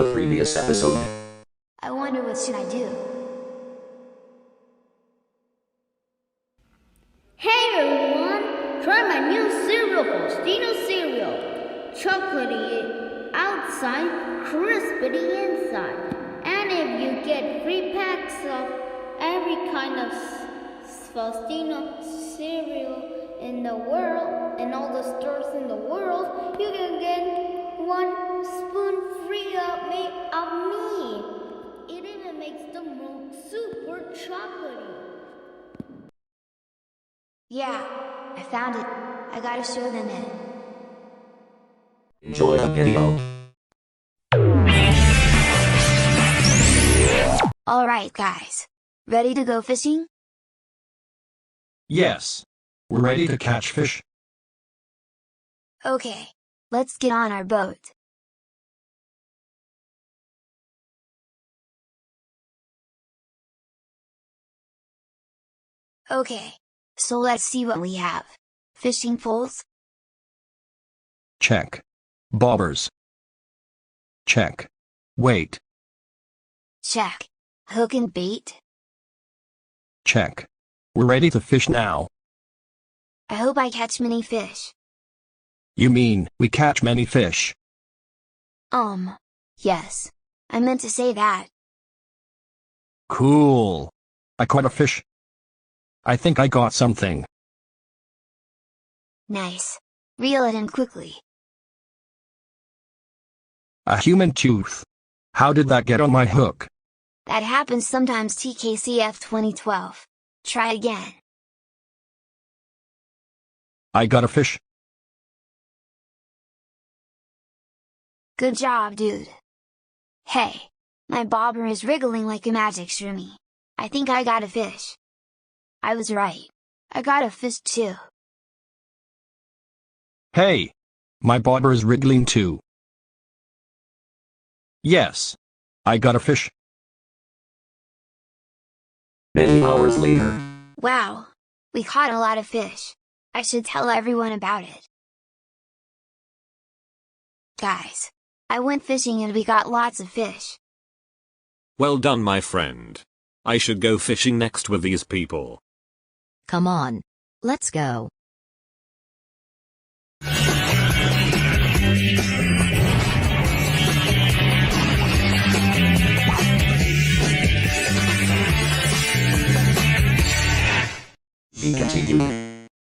the previous episode. I wonder what should I do? Hey everyone! Try my new cereal, Faustino cereal. Chocolatey outside, crispy inside. And if you get 3 packs of every kind of Faustino cereal in the world, in all the stores in the world, you can get 1 spoon free of me. It even makes the milk super chocolatey. Yeah, I found it. I gotta show them it. Enjoy the video. Alright guys, ready to go fishing? Yes. We're ready to catch fish. Okay, let's get on our boat. Okay, so let's see what we have. Fishing poles? Check. Bobbers. Check. Weight. Check. Hook and bait? Check. We're ready to fish now. I hope I catch many fish. You mean, we catch many fish? Yes. I meant to say that. Cool. I caught a fish. I think I got something. Nice. Reel it in quickly. A human tooth. How did that get on my hook? That happens sometimes. TKCF2012. Try again. I got a fish. Good job, dude. Hey, my bobber is wriggling like a magic shrimmy. I think I got a fish. I was right. I got a fish too. Hey! My bobber is wriggling too. Yes. I got a fish. Many hours later. Wow. We caught a lot of fish. I should tell everyone about it. Guys, I went fishing and we got lots of fish. Well done, my friend. I should go fishing next with these people. Come on. Let's go.